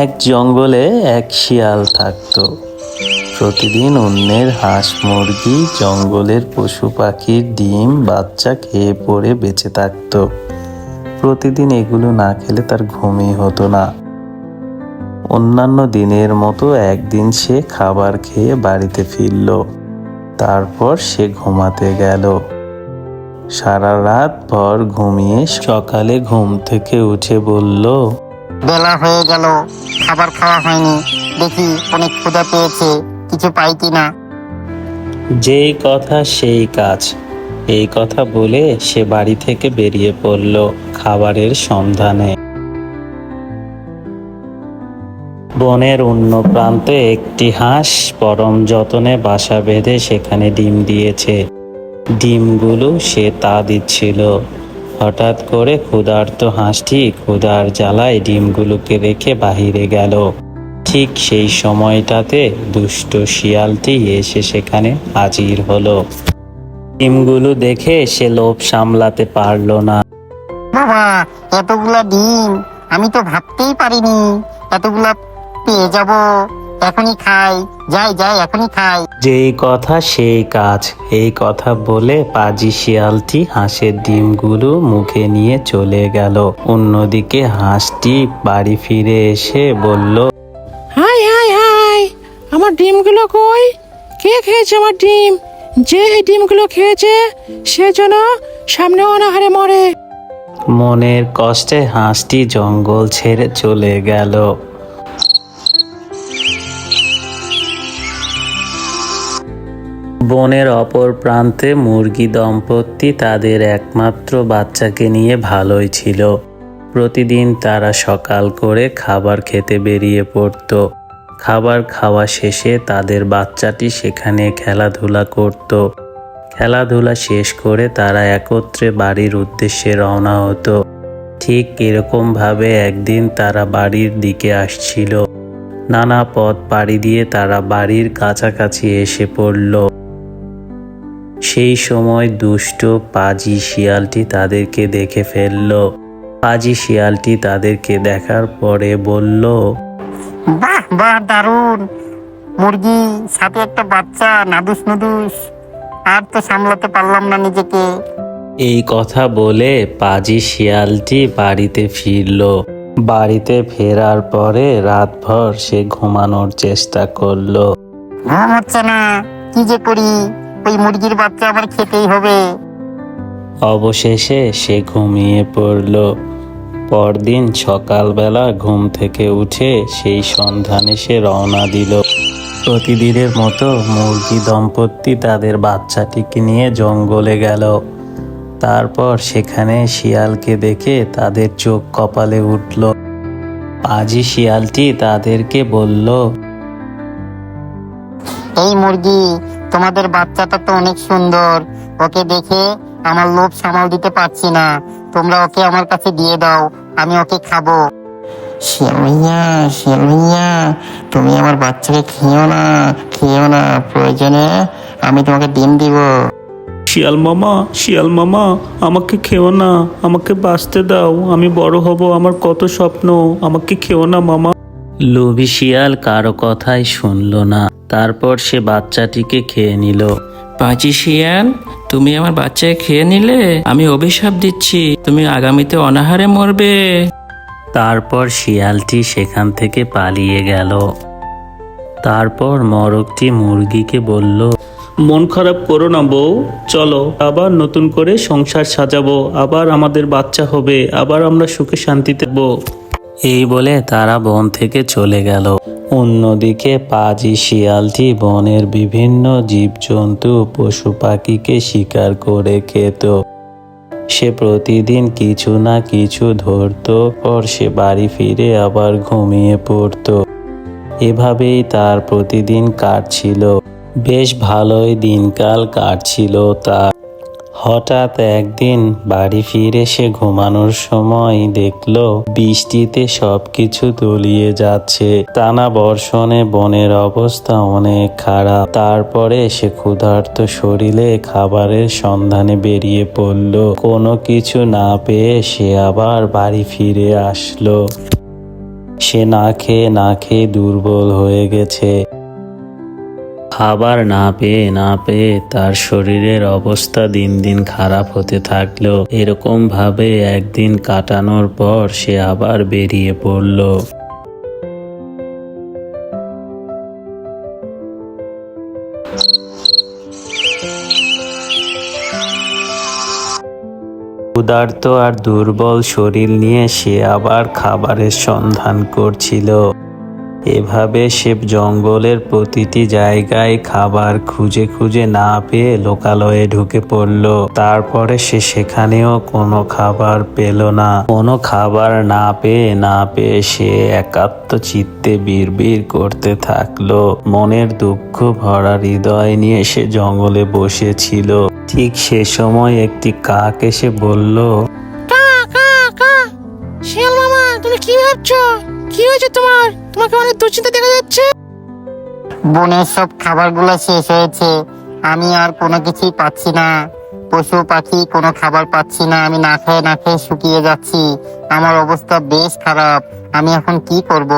এক জঙ্গলে এক শিয়াল থাকতো। প্রতিদিন অন্যের হাঁস মুরগি, জঙ্গলের পশু পাখির ডিম বাচ্চা খেয়ে পড়ে বেঁচে থাকতো। প্রতিদিন এগুলো না খেলে তার ঘুমই হতো না। অন্যান্য দিনের মতো একদিন সে খাবার খেয়ে বাড়িতে ফিরল। তারপর সে ঘুমাতে গেল। সারা রাত ভর ঘুমিয়ে সকালে ঘুম থেকে উঠে বলল, বেলা হয়ে গেল, খাবার খাওয়া হয়নি, দেখি অনেক ক্ষুধা পেয়েছে, কিছু পাই কিনা। যেই কথা সেই কাজ। এই কথা বলে সে বাড়ি থেকে বেরিয়ে পড়ল খাবারের সন্ধানে। বনের অন্য প্রান্তে একটি হাঁস পরম যতনে বাসা বেঁধে সেখানে ডিম দিয়েছে। ডিমগুলো সে তা দিচ্ছিল। হঠাৎ করে ক্ষুধার্ত হাঁসটি ক্ষুধার জ্বালায় ডিমগুলোকে রেখে বাহিরে গেল। ঠিক সেই সময়টাতে দুষ্ট শিয়ালটি এসে সেখানে হাজির হলো। ডিমগুলো দেখে সে লোভ সামলাতে পারল না। বাবা, এতগুলা ডিম আমি তো ভাবতেই পারিনি এতগুলা পেয়ে যাব। এখনই খাই, যাই যাই এখনই খাই। যেই কথা সেই কাজ। এই কথা বলে পাজি শিয়ালটি হাঁসের ডিমগুলো মুখে নিয়ে চলে গেল। অন্যদিকে হাঁসটি বাড়ি ফিরে এসে বলল, হাই হাই হাই, আমার ডিমগুলো কই? কে খেয়েছে আমার ডিম? যে এই ডিমগুলো খেয়েছে সে যেন সামনে অনাহারে মরে। মনের কষ্টে হাঁসটি জঙ্গল ছেড়ে চলে গেল। বনের অপর প্রান্তে মুরগি দম্পতি তাদের একমাত্র বাচ্চাকে নিয়ে ভালোই ছিল। প্রতিদিন তারা সকাল করে খাবার খেতে বেরিয়ে পড়ত। খাবার খাওয়া শেষে তাদের বাচ্চাটি সেখানে খেলাধুলা করত। খেলাধুলা শেষ করে তারা একত্রে বাড়ির উদ্দেশ্যে রওনা হতো। ঠিক এরকমভাবে একদিন তারা বাড়ির দিকে আসছিল। নানা পথ পাড়ি দিয়ে তারা বাড়ির কাছাকাছি এসে পড়ল। সেই সময় দুষ্ট পাজি শিয়ালটি তাদেরকে দেখে ফেলল। পাজি শিয়ালটি তাদেরকে দেখার পরে বলল, বাহ বাহ, দারুণ! মুরগি সাথে একটা বাচ্চা, নাদুস নুদুস, আর তো সামলাতে পারলাম না নিজেকে। এই কথা বলে পাজি শিয়ালটি বাড়িতে ফিরল। বাড়িতে ফেরার পরে রাতভর সে ঘুমানোর চেষ্টা করলো। ঘুম হচ্ছে না, কি যে করি? ওই মুরগির বাচ্চা আমার খেতেই হবে। অবশেষে সে ঘুমিয়ে পড়ল। পরদিন সকালবেলা ঘুম থেকে উঠে সেই সন্ধানে সে রওনা দিল। প্রতিদিনের মতো মুরগি দম্পতি তাদের বাচ্চাটিকে নিয়ে জঙ্গলে গেল। তারপর সেখানে শিয়ালকে দেখে তাদের চোখ কপালে উঠল। পাজি শিয়ালটি তাদেরকে বলল, এই মুরগি, তোমাদের বাচ্চাটা তো অনেক সুন্দর, ওকে দেখে আমার লোভ সামাল দিতে পারছি না। তোমরা ওকে আমার কাছে দিয়ে দাও, আমি ওকে খাবো। শিয়াল ভাইয়া, শিয়াল ভাইয়া, তুমি আমার বাচ্চাকে খেয়েও না, প্রয়োজনে আমি তোমাকে ডিম দিব। শিয়াল মামা, আমাকে খেও না, আমাকে বাঁচতে দাও, আমি বড় হব, আমার কত স্বপ্ন, আমাকে খেও না মামা। লোভী শিয়াল কারো কথাই শুনল না। তারপর সে বাচ্চাটিকে খেয়ে নিল। পাজি শিয়াল, তুমি আমার বাচ্চাকে খেয়ে নিলে আমি অভিশাপ দিচ্ছি, তুমি আগামীতে অনাহারে মরবে। তারপর শিয়ালটি সেখান থেকে পালিয়ে গেল। তারপর মোরগটি মুরগিকে বলল, মন খারাপ করো না বউ, চলো আবার নতুন করে সংসার সাজাবো, আবার আমাদের বাচ্চা হবে, আবার আমরা সুখে শান্তিতে থাকবো। এই বলে তারা বন থেকে চলে গেল। অন্যদিকে পাজি শিয়ালটি বনের বিভিন্ন জীবজন্তু পশু পাখিকে শিকার করে খেত। সে প্রতিদিন কিছু না কিছু ধরতো, পর সে বাড়ি ফিরে আবার ঘুমিয়ে পড়তো। এভাবেই তার প্রতিদিন কাটছিল। বেশ ভালোই দিনকাল কাটছিল তার। হঠাৎ একদিন বাড়ি ফিরে সে ঘুমানোর সময় দেখলো বৃষ্টিতে সবকিছু তলিয়ে যাচ্ছে। টানা বর্ষণে বনের অবস্থা অনেক খারাপ। তারপরে সে ক্ষুধার্ত শরীরে খাবারের সন্ধানে বেরিয়ে পড়ল। কোনো কিছু না পেয়ে সে আবার বাড়ি ফিরে আসলো। সে না খেয়ে দুর্বল হয়ে গেছে। খাবার না পেয়ে তার শরীরের অবস্থা দিন দিন খারাপ হতে থাকলো। এরকম ভাবে একদিন কাটানোর পর সে আবার বেরিয়ে পড়ল। ক্ষুধার্ত আর দুর্বল শরীর নিয়ে সে আবার খাবারের সন্ধান করছিল। এভাবে সে জঙ্গলের প্রতিটি জায়গায় খাবার খুঁজে না পেয়ে লোকালয়ে ঢুকে পড়ল। তারপরে সে সেখানেও কোনো খাবার পেল না। কোনো খাবার না পেয়ে সে একাত্ম চিত্তে বিড়বিড় করতে থাকলো। মনের দুঃখ ভরা হৃদয় নিয়ে সে জঙ্গলে বসেছিল। ঠিক সে সময় একটি কাক এসে বলল, শিয়াল মামা, তুমি কি ভাবছো? কি হয়েছে তোমার? তোমাকে অনেক দুশ্চিন্তা দেখা যাচ্ছে। বনের সব খাবারগুলো শেষ হয়েছে, আমি আর কোনো কিছুই পাচ্ছি না। পশু পাখি কোনো খাবার পাচ্ছি না, আমি না খেয়ে শুকিয়ে যাচ্ছি। আমার অবস্থা বেশ খারাপ, আমি এখন কি করব?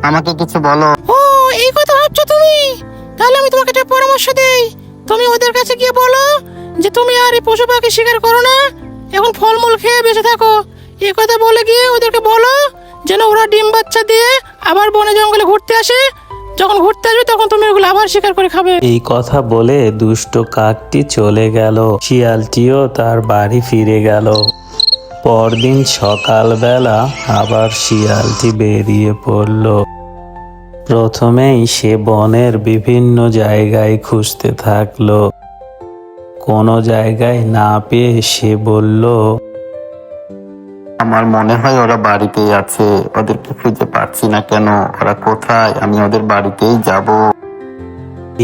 আমাকে কিছু বলো। ও, এই কথা ভাবছো তুমি? তাহলে আমি তোমাকে একটা পরামর্শ দেই। তুমি ওদের কাছে গিয়ে বলো যে তুমি আর এই পশু পাখি শিকার করো না, এখন ফলমূল খেয়ে বেঁচে থাকো। এই কথা বলে গিয়ে ওদেরকে বলো যেন ওরা ডিম বাচ্চা দিয়ে আবার বনে জঙ্গলে ঘুরতে আসে। যখন ঘুরতে আসবে তখন তুমি ওগুলো আবার শিকার করে খাবে। এই কথা বলে দুষ্ট কাকটি চলে গেল। শিয়ালটিও তার বাড়ি ফিরে গেল। পরদিন সকালবেলা আবার শিয়ালটি বেরিয়ে পড়ল। প্রথমেই সে বনের বিভিন্ন জায়গায় খুঁজতে থাকলো। কোনো জায়গায় না পেয়ে সে বলল, আমার মনে হয় ওরা বাড়িতেই আছে, ওদেরকে খুঁজে পাচ্ছি না কেন? ওরা কোথায়? আমি ওদের বাড়িতেই যাব।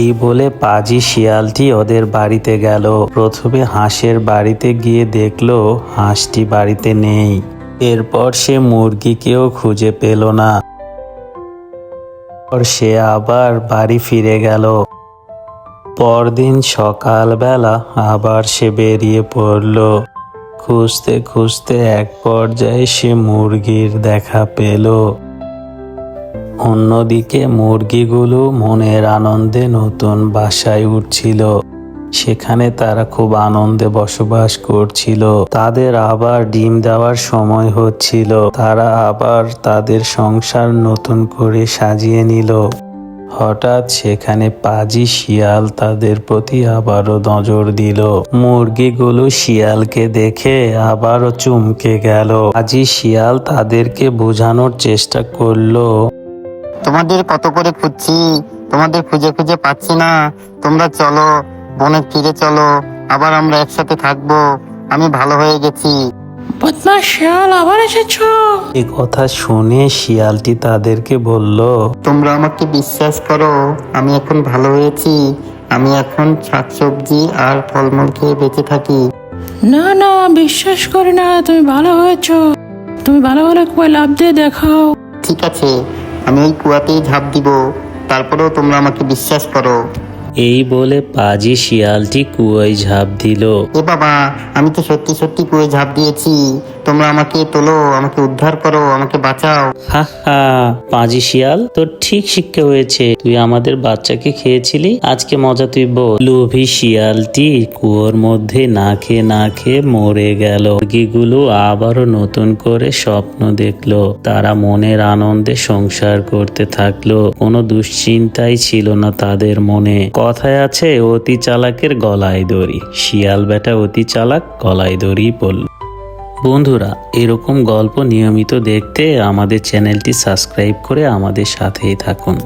এই বলে পাজি শিয়ালটি ওদের বাড়িতে গেল। প্রথমে হাঁসের বাড়িতে গিয়ে দেখলো হাঁসটি বাড়িতে নেই। এরপর সে মুরগিকেও খুঁজে পেল না। সে আবার বাড়ি ফিরে গেল। পরদিন সকালবেলা আবার সে বেরিয়ে পড়ল। খুঁজতে এক পর্যায়ে সে মুরগির দেখা পেল। অন্যদিকে মুরগিগুলো মনের আনন্দে নতুন বাসায় উঠছিল। সেখানে তারা খুব আনন্দে বসবাস করছিল। তাদের আবার ডিম দেওয়ার সময় হচ্ছিল। তারা আবার তাদের সংসার নতুন করে সাজিয়ে নিল। হঠাৎ সেখানে পাজি শিয়াল তাদের প্রতি আবারও নজর দিল। মুরগিগুলো শিয়ালকে দেখে আবারও চমকে গেল। পাজি শিয়াল তাদেরকে বোঝানোর চেষ্টা করলো, তোমাদের কত করে খুঁজছি, তোমাদের খুঁজে পাচ্ছি না। তোমরা চলো, বনে ফিরে চলো, আবার আমরা একসাথে থাকবো। আমি ভালো হয়ে গেছি। বদমাশ শিয়াল, আবার এসেছো? এ কথা শুনে শিয়ালটি তাদেরকে বলল, তোমরা আমাকে বিশ্বাস করো, আমি এখন ভালো হয়েছি। আমি এখন শাকসবজি আর ফলমূল খেয়ে বেঁচে থাকি। না, বিশ্বাস করি না। তুমি ভালো হয়েছো। তুমি ভালো হলে কই লাভ দিয়ে দেখাও। ঠিক আছে, আমি ওই কুয়াতেই ঝাঁপ দিব, তারপরেও তোমরা আমাকে বিশ্বাস করো। এই বলে পাজি শিয়ালটি কুয়োয় ঝাঁপ দিল। এ বাবা, আমি তো সত্যি কুয়োয় ঝাঁপ দিয়েছি। তোমরা আমাকে তোলো, আমাকে উদ্ধার করো, আমাকে বাঁচাও। হা হা, পাজি শিয়াল, তোর ঠিক শিক্ষা হয়েছে। তুই আমাদের বাচ্চাকে খেয়েছিলি, আজকে মজা তুই বল। লোভী শিয়ালটি কুয়োর মধ্যে না খেয়ে মরে গেল। মুরগিগুলো আবারও নতুন করে স্বপ্ন দেখলো। তারা মনের আনন্দে সংসার করতে থাকলো। কোনো দুশ্চিন্তাই ছিল না তাদের মনে। কথায় আছে, অতি চালাকের গলায় দড়ি। শিয়াল বেটা অতি চালাক, গলায় দড়ি পড়ল। বন্ধুরা, এরকম গল্প নিয়মিত দেখতে আমাদের চ্যানেলটি সাবস্ক্রাইব করে আমাদের সাথেই থাকুন।